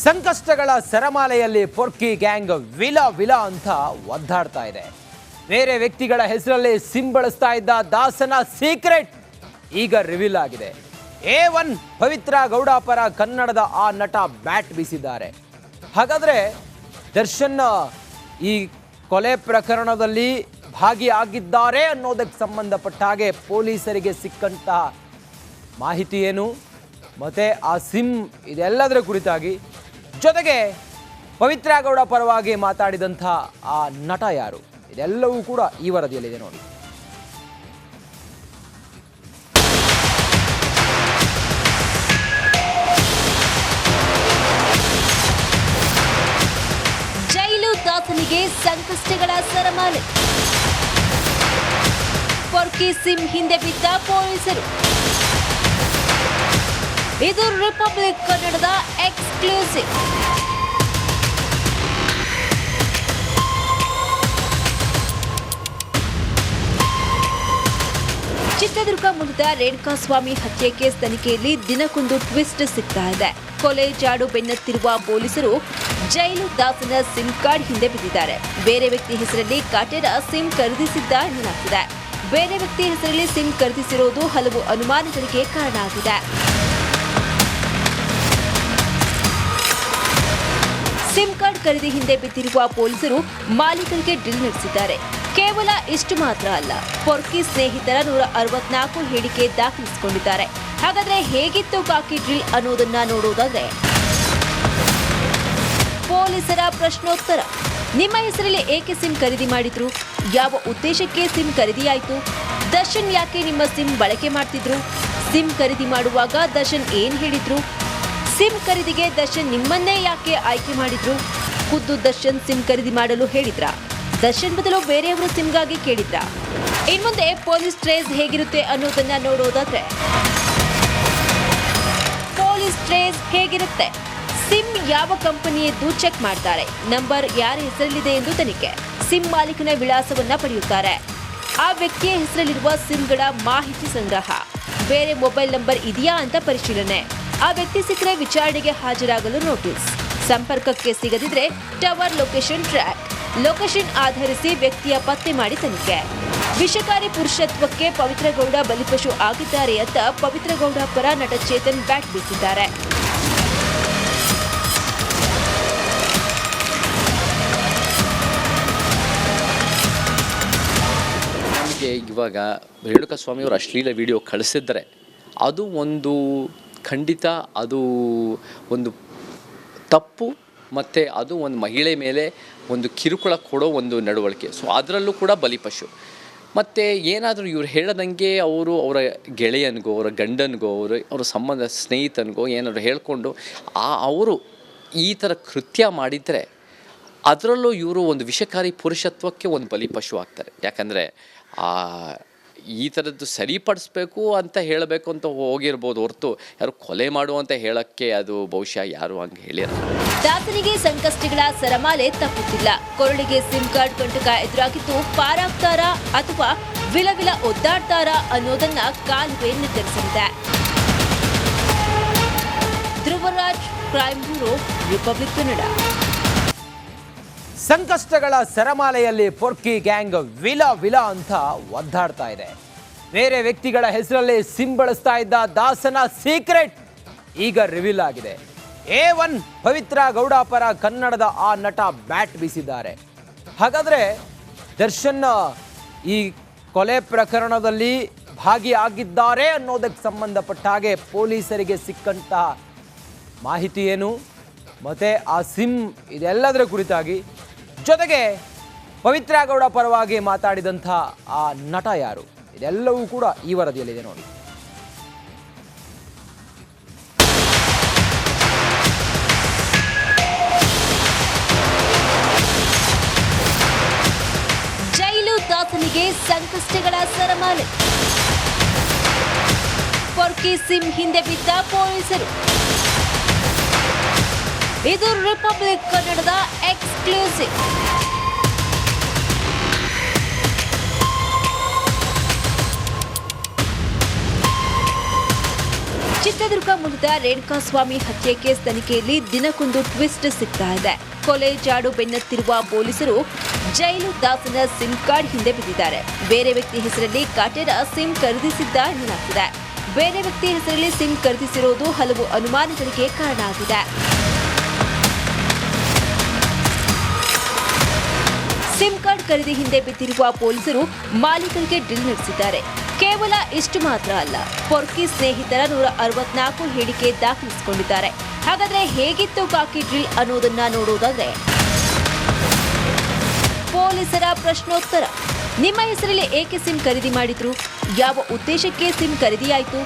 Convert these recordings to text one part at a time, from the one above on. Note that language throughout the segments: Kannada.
ಸಂಕಷ್ಟಗಳ ಸರಮಾಲೆಯಲ್ಲಿ ಪೊರ್ಕಿ ಗ್ಯಾಂಗ್ ವಿಲ ವಿಲ ಅಂತ ಒದ್ದಾಡ್ತಾ ಇದೆ. ಬೇರೆ ವ್ಯಕ್ತಿಗಳ ಹೆಸರಲ್ಲಿ ಸಿಮ್ ಬಳಸ್ತಾ ಇದ್ದ ದಾಸನ ಸೀಕ್ರೆಟ್ ಈಗ ರಿವೀಲ್ ಆಗಿದೆ. A1 ಪವಿತ್ರ ಗೌಡ ಪರ ಕನ್ನಡದ ಆ ನಟ ಬ್ಯಾಟ್ ಬೀಸಿದ್ದಾರೆ. ಹಾಗಾದ್ರೆ ದರ್ಶನ್ ಈ ಕೊಲೆ ಪ್ರಕರಣದಲ್ಲಿ ಭಾಗಿಯಾಗಿದ್ದಾರೆ ಅನ್ನೋದಕ್ಕೆ ಸಂಬಂಧಪಟ್ಟ ಹಾಗೆ ಪೊಲೀಸರಿಗೆ ಸಿಕ್ಕಂತ ಮಾಹಿತಿ ಏನು, ಮತ್ತೆ ಆ ಸಿಮ್ ಇದೆಲ್ಲದರ ಕುರಿತಾಗಿ, ಜೊತೆಗೆ ಪವಿತ್ರ ಗೌಡ ಪರವಾಗಿ ಮಾತಾಡಿದಂಥ ಆ ನಟ ಯಾರು, ಇದೆಲ್ಲವೂ ಕೂಡ ಈ ವರದಿಯಲ್ಲಿದೆ ನೋಡಿ. ಜೈಲು ದಾಸನಿಗೆ ಸಂಕಷ್ಟಗಳ ಸರಮಾಲೆ, ಪೊರ್ಕಿ ಸಿಮ್ ಹಿಂದೆ ಬಿದ್ದ ಪೊಲೀಸರು. ಇದು ರಿಪಬ್ಲಿಕ್ ಕನ್ನಡದ ಎಕ್ಸ್ಕ್ಲೂಸಿವ್. ಚಿತ್ರದುರ್ಗ ಮೂಲದ ರೇಣುಕಾಸ್ವಾಮಿ ಹತ್ಯೆ ಕೇಸ್ ತನಿಖೆಯಲ್ಲಿ ದಿನಕ್ಕೊಂದು ಟ್ವಿಸ್ಟ್ ಸಿಗ್ತಾ ಇದೆ. ಕೊಲೆ ಜಾಡು ಬೆನ್ನತ್ತಿರುವ ಪೊಲೀಸರು ಜೈಲು ದಾಸನ ಸಿಮ್ ಕಾರ್ಡ್ ಹಿಂದೆ ಬಿದ್ದಿದ್ದಾರೆ. ಬೇರೆ ವ್ಯಕ್ತಿ ಹೆಸರಲ್ಲಿ ಕಾಟೇರ ಸಿಮ್ ಖರೀದಿಸಿದ್ದ ಎನ್ನಲಾಗ್ತಿದೆ. ಬೇರೆ ವ್ಯಕ್ತಿ ಹೆಸರಲ್ಲಿ ಸಿಮ್ ಖರೀದಿಸಿರೋದು ಹಲವು ಅನುಮಾನಗಳಿಗೆ ಕಾರಣ ಆಗಿದೆ. ಸಿಮ್ ಕಾರ್ಡ್ ಖರೀದಿ ಹಿಂದೆ ಬಿದ್ದಿರುವ ಪೊಲೀಸರು ಮಾಲೀಕರಿಗೆ ಡ್ರಿಲ್ ನಡೆಸಿದ್ದಾರೆ. ಕೇವಲ ಇಷ್ಟು ಮಾತ್ರ ಅಲ್ಲ, ಪೊರ್ಕಿ ಸ್ನೇಹಿತರ 164 ಹೇಳಿಕೆ ದಾಖಲಿಸಿಕೊಂಡಿದ್ದಾರೆ. ಹಾಗಾದ್ರೆ ಹೇಗಿತ್ತು ಕಾಕಿ ಡ್ರಿಲ್ ಅನ್ನೋದನ್ನ ನೋಡೋದಾದ್ರೆ, ಪೊಲೀಸರ ಪ್ರಶ್ನೋತ್ತರ: ನಿಮ್ಮ ಹೆಸರಲ್ಲಿ ಏಕೆ ಸಿಮ್ ಖರೀದಿ ಮಾಡಿದ್ರು? ಯಾವ ಉದ್ದೇಶಕ್ಕೆ ಸಿಮ್ ಖರೀದಿಯಾಯಿತು? ದರ್ಶನ್ ಯಾಕೆ ನಿಮ್ಮ ಸಿಮ್ ಬಳಕೆ ಮಾಡ್ತಿದ್ರು? ಸಿಮ್ ಖರೀದಿ ಮಾಡುವಾಗ ದರ್ಶನ್ ಏನ್ ಹೇಳಿದ್ರು? ಸಿಮ್ ಖರೀದಿಗೆ ದರ್ಶನ್ ನಿಮ್ಮನ್ನೇ ಯಾಕೆ ಆಯ್ಕೆ ಮಾಡಿದ್ರು? ಖುದ್ದು ದರ್ಶನ್ ಸಿಮ್ ಖರೀದಿ ಮಾಡಲು ಹೇಳಿದ್ರಾ? ದರ್ಶನ್ ಬದಲು ಬೇರೆಯವರು ಸಿಮ್ಗಾಗಿ ಕೇಳಿದ್ರಾ? ಇನ್ಮುಂದೆ ಪೊಲೀಸ್ ಟ್ರೇಸ್ ಹೇಗಿರುತ್ತೆ ಅನ್ನೋದನ್ನ ನೋಡೋದಾದ್ರೆ, ಪೊಲೀಸ್ ಟ್ರೇಸ್ ಹೇಗಿರುತ್ತೆ? ಸಿಮ್ ಯಾವ ಕಂಪನಿಯದ್ದು ಚೆಕ್ ಮಾಡ್ತಾರೆ. ನಂಬರ್ ಯಾರ ಹೆಸರಲ್ಲಿದೆ ಎಂದು ತನಿಖೆ. ಸಿಮ್ ಮಾಲೀಕನ ವಿಳಾಸವನ್ನ ಪಡೆಯುತ್ತಾರೆ. ಆ ವ್ಯಕ್ತಿಯ ಹೆಸರಲ್ಲಿರುವ ಸಿಮ್ಗಳ ಮಾಹಿತಿ ಸಂಗ್ರಹ. ಬೇರೆ ಮೊಬೈಲ್ ನಂಬರ್ ಇದೆಯಾ ಅಂತ ಪರಿಶೀಲನೆ. ಆ ವ್ಯಕ್ತಿ ಸಿಕ್ಕರೆ ವಿಚಾರಣೆಗೆ ಹಾಜರಾಗಲು ನೋಟಿಸ್. ಸಂಪರ್ಕಕ್ಕೆ ಸಿಗದಿದ್ರೆ ಟವರ್ ಲೊಕೇಶನ್ ಟ್ರ್ಯಾಕ್. ಲೊಕೇಶನ್ ಆಧರಿಸಿ ವ್ಯಕ್ತಿಯ ಪತ್ತೆ ಮಾಡಿ ತನಿಖೆ. ವಿಷಕಾರಿ ಪುರುಷತ್ವಕ್ಕೆ ಪವಿತ್ರ ಗೌಡ ಬಲಿಪಶು ಆಗಿದ್ದಾರೆ ಅಂತ ಪವಿತ್ರ ಗೌಡ ಪರ ನಟ ಚೇತನ್ ಬ್ಯಾಟ್ ಬೀಸಿದ್ದಾರೆ. ನಮಗೆ ಇವಾಗ ರೇಣುಕಾಸ್ವಾಮಿಯವರು ಅಶ್ಲೀಲ ವಿಡಿಯೋ ಕಳಿಸಿದ್ರೆ ಅದು ಒಂದು ಖಂಡಿತ ಅದು ಒಂದು ತಪ್ಪು, ಮತ್ತು ಅದು ಒಂದು ಮಹಿಳೆ ಮೇಲೆ ಒಂದು ಕಿರುಕುಳ ಕೊಡೋ ಒಂದು ನಡವಳಿಕೆ. ಸೊ ಅದರಲ್ಲೂ ಕೂಡ ಬಲಿಪಶು. ಮತ್ತು ಏನಾದರೂ ಇವ್ರು ಹೇಳದಂಗೆ ಅವರ ಗೆಳೆಯನಿಗೋ ಅವರ ಗಂಡನಿಗೋ ಅವರ ಸಂಬಂಧ ಸ್ನೇಹಿತನಿಗೋ ಏನಾದರೂ ಹೇಳಿಕೊಂಡು ಅವರು ಈ ಥರ ಕೃತ್ಯ ಮಾಡಿದರೆ ಅದರಲ್ಲೂ ಇವರು ಒಂದು ವಿಷಕಾರಿ ಪುರುಷತ್ವಕ್ಕೆ ಒಂದು ಬಲಿಪಶು ಆಗ್ತಾರೆ. ಯಾಕಂದರೆ ಈ ಥರದ್ದು ಸರಿಪಡಿಸ್ಬೇಕು ಅಂತ ಹೇಳಬೇಕು ಅಂತ ಹೋಗಿರ್ಬೋದು ಹೊರತು ಯಾರು ಕೊಲೆ ಮಾಡುವಂತ ಹೇಳಕ್ಕೆ ಅದು ಬಹುಶಃ ಯಾರು ಹಂಗೆ ಹೇಳಿರಲ್ಲ. ದಾಸನಿಗೆ ಸಂಕಷ್ಟಗಳ ಸರಮಾಲೆ ತಪ್ಪುತ್ತಿಲ್ಲ. ಕೊರಳಿಗೆ ಸಿಮ್ ಕಾರ್ಡ್ ಕಂಟಕ ಎದುರಾಗಿದ್ದು ಪಾರಾಗ್ತಾರಾ ಅಥವಾ ವಿಲವಿಲ ಒದ್ದಾಡ್ತಾರಾ ಅನ್ನೋದನ್ನ ಕಾಲುವೆ ನಿರ್ಧರಿಸಲಿದೆ. Dhruvaraj, crime bureau, Republic Kannada. ಸಂಕಷ್ಟಗಳ ಸರಮಾಲೆಯಲ್ಲಿ ಪೊರ್ಕಿ ಗ್ಯಾಂಗ್ ವಿಲ ವಿಲ ಅಂತ ಒದ್ದಾಡ್ತಾ ಇದೆ. ಬೇರೆ ವ್ಯಕ್ತಿಗಳ ಹೆಸರಲ್ಲಿ ಸಿಮ್ ಬಳಸ್ತಾ ಇದ್ದ ದಾಸನ ಸೀಕ್ರೆಟ್ ಈಗ ರಿವೀಲ್ ಆಗಿದೆ. A1 ಪವಿತ್ರ ಗೌಡ ಪರ ಕನ್ನಡದ ಆ ನಟ ಬ್ಯಾಟ್ ಬೀಸಿದ್ದಾರೆ. ಹಾಗಾದ್ರೆ ದರ್ಶನ್ ಈ ಕೊಲೆ ಪ್ರಕರಣದಲ್ಲಿ ಭಾಗಿಯಾಗಿದ್ದಾರೆ ಅನ್ನೋದಕ್ಕೆ ಸಂಬಂಧಪಟ್ಟ ಹಾಗೆ ಪೊಲೀಸರಿಗೆ ಸಿಕ್ಕಂತ ಮಾಹಿತಿ ಏನು, ಮತ್ತೆ ಆ ಸಿಮ್ ಇದೆಲ್ಲದರ ಕುರಿತಾಗಿ, ಜೊತೆಗೆ ಪವಿತ್ರ ಗೌಡ ಪರವಾಗಿ ಮಾತಾಡಿದಂಥ ಆ ನಟ ಯಾರು, ಇದೆಲ್ಲವೂ ಕೂಡ ಈ ವರದಿಯಲ್ಲಿದೆ ನೋಡಿ. ಜೈಲು ದಾಸನಿಗೆ ಸಂಕಷ್ಟಗಳ ಸರಮಾಲೆ, ಪೊರ್ಕಿ ಸಿಮ್ ಹಿಂದೆ ಬಿದ್ದ ಪೊಲೀಸರು. ಇದು ರಿಪಬ್ಲಿಕ್ ಕನ್ನಡದ ಎಕ್ಸ್ಕ್ಲೂಸಿವ್. ಚಿತ್ರದುರ್ಗ ಮೂಲದ ರೇಣುಕಾಸ್ವಾಮಿ ಹತ್ಯೆ ಕೇಸ್ ತನಿಖೆಯಲ್ಲಿ ದಿನಕ್ಕೊಂದು ಟ್ವಿಸ್ಟ್ ಸಿಗ್ತಾ ಇದೆ. ಕೊಲೆ ಜಾಡು ಬೆನ್ನತ್ತಿರುವ ಪೊಲೀಸರು ಜೈಲು ದಾಸನ ಸಿಮ್ ಕಾರ್ಡ್ ಹಿಂದೆ ಬಿದ್ದಿದ್ದಾರೆ. ಬೇರೆ ವ್ಯಕ್ತಿ ಹೆಸರಲ್ಲಿ ಕಾಟೇರ ಸಿಮ್ ಖರೀದಿಸಿದ್ದ ಎನ್ನಲಾಗ್ತಿದೆ. ಬೇರೆ ವ್ಯಕ್ತಿ ಹೆಸರಲ್ಲಿ ಸಿಮ್ ಖರೀದಿಸಿರೋದು ಹಲವು ಅನುಮಾನಗಳಿಗೆ ಕಾರಣ ಆಗಿದೆ. ಸಿಮ್ ಕಾರ್ಡ್ ಖರೀದಿ ಹಿಂದೆ ಬಿದ್ದಿರುವ ಪೊಲೀಸರು ಮಾಲೀಕರಿಗೆ ಡ್ರಿಲ್ ನಡೆಸಿದ್ದಾರೆ. ಕೇವಲ ಇಷ್ಟು ಮಾತ್ರ ಅಲ್ಲ, ಪೊರ್ಕಿ ಸ್ನೇಹಿತರ 164 ಹೇಳಿಕೆ ದಾಖಲಿಸಿಕೊಂಡಿದ್ದಾರೆ. ಹಾಗಾದ್ರೆ ಹೇಗಿತ್ತು ಕಾಕಿ ಡ್ರಿಲ್ ಅನ್ನೋದನ್ನ ನೋಡೋದಾದ್ರೆ, ಪೊಲೀಸರ ಪ್ರಶ್ನೋತ್ತರ: ನಿಮ್ಮ ಹೆಸರಲ್ಲಿ ಏಕೆ ಸಿಮ್ ಖರೀದಿ ಮಾಡಿದ್ರು? ಯಾವ ಉದ್ದೇಶಕ್ಕೆ ಸಿಮ್ ಖರೀದಿಯಾಯಿತು?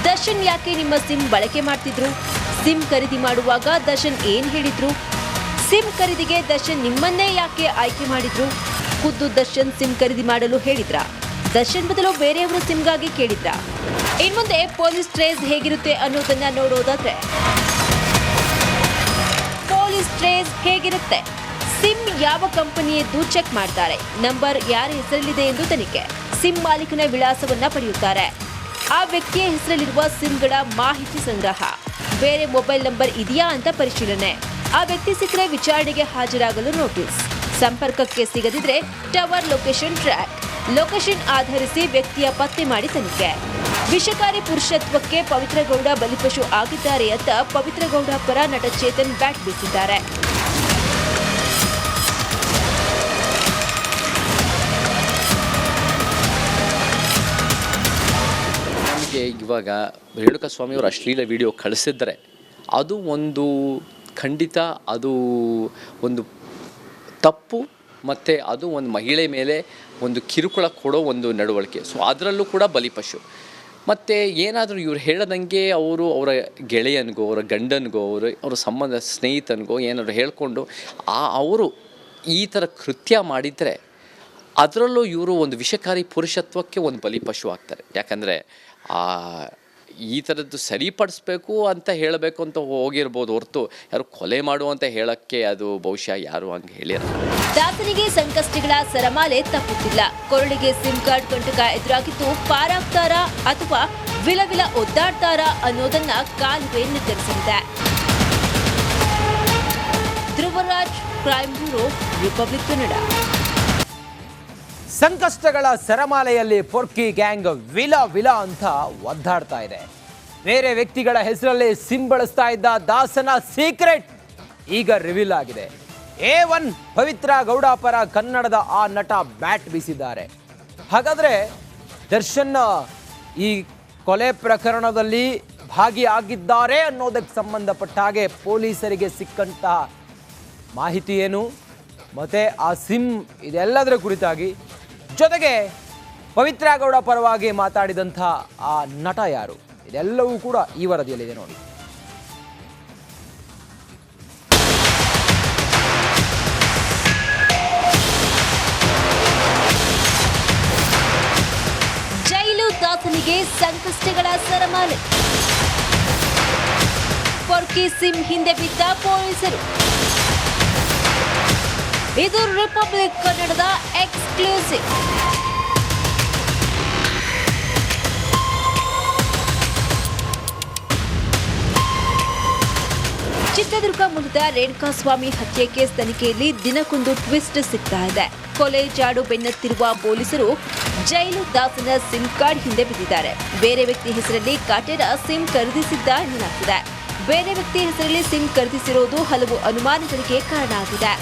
ದರ್ಶನ್ ಯಾಕೆ ನಿಮ್ಮ ಸಿಮ್ ಬಳಕೆ ಮಾಡ್ತಿದ್ರು? ಸಿಮ್ ಖರೀದಿ ಮಾಡುವಾಗ ದರ್ಶನ್ ಏನ್ ಹೇಳಿದ್ರು? ಸಿಮ್ ಖರೀದಿಗೆ ದರ್ಶನ್ ನಿಮ್ಮನ್ನೇ ಯಾಕೆ ಆಯ್ಕೆ ಮಾಡಿದ್ರು? ಖುದ್ದು ದರ್ಶನ್ ಸಿಮ್ ಖರೀದಿ ಮಾಡಲು ಹೇಳಿದ್ರ? ದರ್ಶನ್ ಬದಲು ಬೇರೆಯವರ ಸಿಮ್ಗಾಗಿ ಕೇಳಿದ್ರ? ಇನ್ಮುಂದೆ ಪೊಲೀಸ್ ಟ್ರೇಸ್ ಹೇಗಿರುತ್ತೆ ಅನ್ನೋದನ್ನ ನೋಡೋದಾದ್ರೆ, ಪೊಲೀಸ್ ಟ್ರೇಸ್ ಹೇಗಿರುತ್ತೆ? ಸಿಮ್ ಯಾವ ಕಂಪನಿಯದ್ದು ಚೆಕ್ ಮಾಡ್ತಾರೆ. ನಂಬರ್ ಯಾರ ಹೆಸರಲ್ಲಿದೆ ಎಂದು ತನಿಖೆ. ಸಿಮ್ ಮಾಲೀಕನ ವಿಳಾಸವನ್ನ ಪಡೆಯುತ್ತಾರೆ. ಆ ವ್ಯಕ್ತಿಯ ಹೆಸರಲ್ಲಿರುವ ಸಿಮ್ಗಳ ಮಾಹಿತಿ ಸಂಗ್ರಹ. ಬೇರೆ ಮೊಬೈಲ್ ನಂಬರ್ ಇದೆಯಾ ಅಂತ ಪರಿಶೀಲನೆ. ಆ ವ್ಯಕ್ತಿ ಸಿಕ್ಕರೆ ವಿಚಾರಣೆಗೆ ಹಾಜರಾಗಲು ನೋಟಿಸ್. ಸಂಪರ್ಕಕ್ಕೆ ಸಿಗದಿದ್ರೆ ಟವರ್ ಲೊಕೇಶನ್ ಟ್ರ್ಯಾಕ್. ಲೊಕೇಶನ್ ಆಧರಿಸಿ ವ್ಯಕ್ತಿಯ ಪತ್ತೆ ಮಾಡಿ ತನಿಖೆ. ವಿಷಕಾರಿ ಪುರುಷತ್ವಕ್ಕೆ ಪವಿತ್ರ ಗೌಡ ಬಲಿಪಶು ಆಗಿದ್ದಾರೆ ಅಂತ ಪವಿತ್ರ ಗೌಡ ಪರ ನಟ ಚೇತನ್ ಬ್ಯಾಟ್ ಬೀಸಿದ್ದಾರೆ. ನಮಗೆ ಇವಾಗ ರೇಣುಕಾಸ್ವಾಮಿಯವರು ಅಶ್ಲೀಲ ವಿಡಿಯೋ ಕಳಿಸಿದ್ರೆ ಅದು ಒಂದು ಖಂಡಿತ ಅದು ಒಂದು ತಪ್ಪು, ಮತ್ತು ಅದು ಒಂದು ಮಹಿಳೆ ಮೇಲೆ ಒಂದು ಕಿರುಕುಳ ಕೊಡೋ ಒಂದು ನಡವಳಿಕೆ. ಸೊ ಅದರಲ್ಲೂ ಕೂಡ ಬಲಿಪಶು. ಮತ್ತು ಏನಾದರೂ ಇವ್ರು ಹೇಳದಂಗೆ ಅವರ ಗೆಳೆಯನಿಗೋ ಅವರ ಗಂಡನಿಗೋ ಅವರ ಸಂಬಂಧ ಸ್ನೇಹಿತನಿಗೋ ಏನಾದರೂ ಹೇಳಿಕೊಂಡು ಅವರು ಈ ಥರ ಕೃತ್ಯ ಮಾಡಿದರೆ ಅದರಲ್ಲೂ ಇವರು ಒಂದು ವಿಷಕಾರಿ ಪುರುಷತ್ವಕ್ಕೆ ಒಂದು ಬಲಿಪಶು ಆಗ್ತಾರೆ. ಯಾಕಂದರೆ ಈ ಥರದ್ದು ಸರಿಪಡಿಸ್ಬೇಕು ಅಂತ ಹೇಳಬೇಕು ಅಂತ ಹೋಗಿರ್ಬೋದು ಹೊರತು ಯಾರು ಕೊಲೆ ಮಾಡುವಂತ ಹೇಳೋಕ್ಕೆ ಅದು ಬಹುಶಃ ಯಾರು ಹಂಗೆ ಹೇಳಿರಲ್ಲ. ದಾಸನಿಗೆ ಸಂಕಷ್ಟಗಳ ಸರಮಾಲೆ ತಪ್ಪುತ್ತಿಲ್ಲ. ಕೊರಳಿಗೆ ಸಿಮ್ ಕಾರ್ಡ್ ಕಂಟಕ ಎದುರಾಗಿದ್ದು ಪಾರಾಗ್ತಾರಾ ಅಥವಾ ವಿಲವಿಲ ಒದ್ದಾಡ್ತಾರಾ ಅನ್ನೋದನ್ನ ಕಾಲುವೆ ನಿರ್ಧರಿಸಲಿದೆ. Dhruvaraj, crime bureau, Republic Kannada. ಸಂಕಷ್ಟಗಳ ಸರಮಾಲೆಯಲ್ಲಿ ಪೊರ್ಕಿ ಗ್ಯಾಂಗ್ ವಿಲ ಅಂತ ಒದ್ದಾಡ್ತಾ ಇದೆ. ಬೇರೆ ವ್ಯಕ್ತಿಗಳ ಹೆಸರಲ್ಲಿ ಸಿಮ್ ಬಳಸ್ತಾ ಇದ್ದ ದಾಸನ ಸೀಕ್ರೆಟ್ ಈಗ ರಿವೀಲ್ ಆಗಿದೆ. A1 ಪವಿತ್ರ ಗೌಡ ಪರ ಕನ್ನಡದ ಆ ನಟ ಬ್ಯಾಟ್ ಬೀಸಿದ್ದಾರೆ. ಹಾಗಾದ್ರೆ ದರ್ಶನ್ ಈ ಕೊಲೆ ಪ್ರಕರಣದಲ್ಲಿ ಭಾಗಿಯಾಗಿದ್ದಾರೆ ಅನ್ನೋದಕ್ಕೆ ಸಂಬಂಧಪಟ್ಟ ಹಾಗೆ ಪೊಲೀಸರಿಗೆ ಸಿಕ್ಕಂತಹ ಮಾಹಿತಿ ಏನು, ಮತ್ತೆ ಆ ಸಿಮ್ ಇದೆಲ್ಲದರ ಕುರಿತಾಗಿ, ಜೊತೆಗೆ ಪವಿತ್ರ ಗೌಡ ಪರವಾಗಿ ಮಾತಾಡಿದಂಥ ಆ ನಟ ಯಾರು, ಇದೆಲ್ಲವೂ ಕೂಡ ಈ ವರದಿಯಲ್ಲಿದೆ ನೋಡಿ. ಜೈಲು ದಾಸನಿಗೆ ಸಂಕಷ್ಟಗಳ ಸರಮಾಲೆ. ಪೊರ್ಕಿ ಸಿಮ್ ಹಿಂದೆ ಬಿದ್ದ ಪೊಲೀಸರು. ಇದು ರಿಪಬ್ಲಿಕ್ ಕನ್ನಡದ ಎಕ್ಸ್ಕ್ಲೂಸಿವ್. ಚಿತ್ರದುರ್ಗ ಮೂಲದ ರೇಣುಕಾಸ್ವಾಮಿ ಹತ್ಯೆ ಕೇಸ್ ತನಿಖೆಯಲ್ಲಿ ದಿನಕ್ಕೊಂದು ಟ್ವಿಸ್ಟ್ ಸಿಗ್ತಾ ಇದೆ. ಕೊಲೆ ಜಾಡು ಬೆನ್ನತ್ತಿರುವ ಪೊಲೀಸರು ಜೈಲು ದಾಸನ ಸಿಮ್ ಕಾರ್ಡ್ ಹಿಂದೆ ಬಿದ್ದಿದ್ದಾರೆ. ಬೇರೆ ವ್ಯಕ್ತಿ ಹೆಸರಲ್ಲಿ ಕಾಟೇರ ಸಿಮ್ ಖರೀದಿಸಿದ್ದ ಎನ್ನಲಾಗ್ತಿದೆ. ಬೇರೆ ವ್ಯಕ್ತಿ ಹೆಸರಲ್ಲಿ ಸಿಮ್ ಖರೀದಿಸಿರೋದು ಹಲವು ಅನುಮಾನಗಳಿಗೆ ಕಾರಣ ಆಗಿದೆ.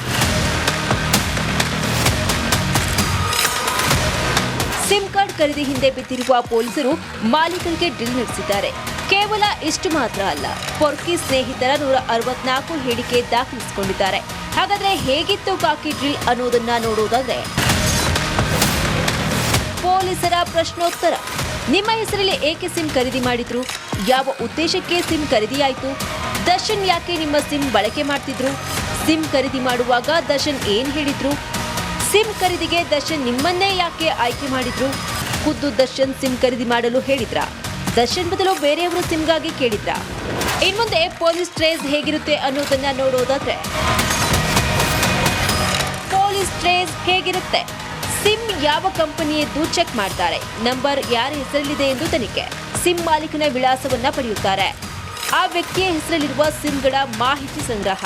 ಸಿಮ್ ಕಾರ್ಡ್ ಖರೀದಿ ಹಿಂದೆ ಬಿದ್ದಿರುವ ಪೊಲೀಸರು ಮಾಲೀಕರಿಗೆ ಡ್ರಿಲ್ ನಡೆಸಿದ್ದಾರೆ. ಕೇವಲ ಇಷ್ಟು ಮಾತ್ರ ಅಲ್ಲ, ಪೊರ್ಕಿ ಸ್ನೇಹಿತರ 164 ಹೇಳಿಕೆ ದಾಖಲಿಸಿಕೊಂಡಿದ್ದಾರೆ. ಹಾಗಾದ್ರೆ ಹೇಗಿತ್ತು ಕಾಕಿ ಡ್ರಿಲ್ ಅನ್ನೋದನ್ನ ನೋಡೋದಾದ್ರೆ, ಪೊಲೀಸರ ಪ್ರಶ್ನೋತ್ತರ: ನಿಮ್ಮ ಹೆಸರಲ್ಲಿ ಏಕೆ ಸಿಮ್ ಖರೀದಿ ಮಾಡಿದ್ರು? ಯಾವ ಉದ್ದೇಶಕ್ಕೆ ಸಿಮ್ ಖರೀದಿಯಾಯಿತು? ದರ್ಶನ್ ಯಾಕೆ ನಿಮ್ಮ ಸಿಮ್ ಬಳಕೆ ಮಾಡ್ತಿದ್ರು? ಸಿಮ್ ಖರೀದಿ ಮಾಡುವಾಗ ದರ್ಶನ್ ಏನ್ ಹೇಳಿದ್ರು? ಸಿಮ್ ಖರೀದಿಗೆ ದರ್ಶನ್ ನಿಮ್ಮನ್ನೇ ಯಾಕೆ ಆಯ್ಕೆ ಮಾಡಿದ್ರು? ಖುದ್ದು ದರ್ಶನ್ ಸಿಮ್ ಖರೀದಿ ಮಾಡಲು ಹೇಳಿದ್ರ? ದರ್ಶನ್ ಬದಲು ಬೇರೆಯವರ ಸಿಮ್ಗಾಗಿ ಕೇಳಿದ್ರ? ಇನ್ಮುಂದೆ ಪೊಲೀಸ್ ಟ್ರೇಸ್ ಹೇಗಿರುತ್ತೆ ಅನ್ನೋದನ್ನ ನೋಡೋದಾದ್ರೆ, ಪೊಲೀಸ್ ಟ್ರೇಸ್ ಹೇಗಿರುತ್ತೆ? ಸಿಮ್ ಯಾವ ಕಂಪನಿಯದ್ದು ಚೆಕ್ ಮಾಡ್ತಾರೆ. ನಂಬರ್ ಯಾರ ಹೆಸರಲ್ಲಿದೆ ಎಂದು ತನಿಖೆ. ಸಿಮ್ ಮಾಲೀಕನ ವಿಳಾಸವನ್ನ ಪಡೆಯುತ್ತಾರೆ. ಆ ವ್ಯಕ್ತಿಯ ಹೆಸರಲ್ಲಿರುವ ಸಿಮ್ಗಳ ಮಾಹಿತಿ ಸಂಗ್ರಹ.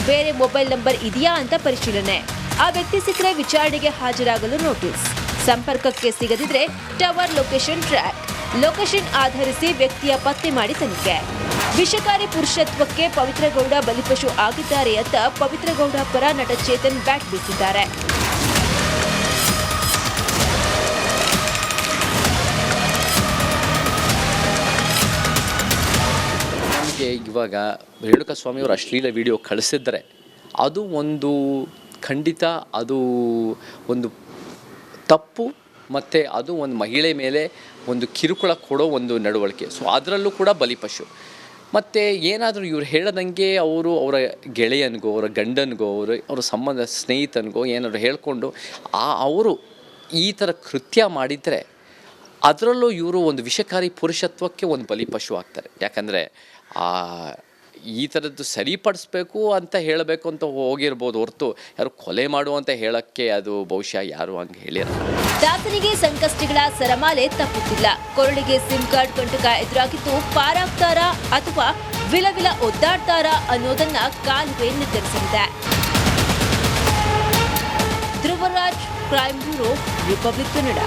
ಬೇರೆ ಮೊಬೈಲ್ ನಂಬರ್ ಇದೆಯಾ ಅಂತ ಪರಿಶೀಲನೆ. ಆ ವ್ಯಕ್ತಿ ಸಿಕ್ಕರೆ ವಿಚಾರಣೆಗೆ ಹಾಜರಾಗಲು ನೋಟಿಸ್. ಸಂಪರ್ಕಕ್ಕೆ ಸಿಗದಿದ್ರೆ ಟವರ್ ಲೊಕೇಶನ್ ಟ್ರ್ಯಾಕ್. ಲೊಕೇಶನ್ ಆಧರಿಸಿ ವ್ಯಕ್ತಿಯ ಪತ್ತೆ ಮಾಡಿ ತನಿಖೆ. ವಿಷಕಾರಿ ಪುರುಷತ್ವಕ್ಕೆ ಪವಿತ್ರಗೌಡ ಬಲಿಪಶು ಆಗಿದ್ದಾರೆ ಅಂತ ಪವಿತ್ರಗೌಡ ಪರ ನಟ ಚೇತನ್ ಬ್ಯಾಟ್ ಬೀಸಿದ್ದಾರೆ. ನಮಗೆ ಇವಾಗ ರೇಣುಕಾಸ್ವಾಮಿಯವರು ಅಶ್ಲೀಲ ವಿಡಿಯೋ ಕಳಿಸಿದ್ರೆ ಅದು ಒಂದು ಖಂಡಿತ ಅದು ಒಂದು ತಪ್ಪು, ಮತ್ತು ಅದು ಒಂದು ಮಹಿಳೆ ಮೇಲೆ ಒಂದು ಕಿರುಕುಳ ಕೊಡೋ ಒಂದು ನಡವಳಿಕೆ. ಸೊ ಅದರಲ್ಲೂ ಕೂಡ ಬಲಿಪಶು. ಮತ್ತು ಏನಾದರೂ ಇವ್ರು ಹೇಳದಂಗೆ ಅವರು ಅವರ ಗೆಳೆಯನಿಗೋ ಅವರ ಗಂಡನಿಗೋ ಅವರ ಸಂಬಂಧ ಸ್ನೇಹಿತನಿಗೋ ಏನಾದರೂ ಹೇಳಿಕೊಂಡು ಅವರು ಈ ಥರ ಕೃತ್ಯ ಮಾಡಿದರೆ ಅದರಲ್ಲೂ ಇವರು ಒಂದು ವಿಷಕಾರಿ ಪುರುಷತ್ವಕ್ಕೆ ಒಂದು ಬಲಿಪಶು ಆಗ್ತಾರೆ. ಯಾಕಂದರೆ ಈ ಥರದ್ದು ಸರಿಪಡಿಸ್ಬೇಕು ಅಂತ ಹೇಳಬೇಕು ಅಂತ ಹೋಗಿರ್ಬೋದು ಹೊರತು ಯಾರು ಕೊಲೆ ಮಾಡುವಂತ ಹೇಳೋಕ್ಕೆ ಅದು ಬಹುಶಃ ಯಾರು ಹಂಗೆ ಹೇಳಿರಲ್ಲ. ದಾಸನಿಗೆ ಸಂಕಷ್ಟಗಳ ಸರಮಾಲೆ ತಪ್ಪುತ್ತಿಲ್ಲ. ಕೊರಳಿಗೆ ಸಿಮ್ ಕಾರ್ಡ್ ಕಂಟಕ ಎದುರಾಗಿದ್ದು ಪಾರಾಗ್ತಾರಾ ಅಥವಾ ವಿಲವಿಲ ಒದ್ದಾಡ್ತಾರಾ ಅನ್ನೋದನ್ನ ಕಾಲವೇ ನಿರ್ಧರಿಸಲಿದೆ. Dhruvaraj, crime bureau, Republic Kannada.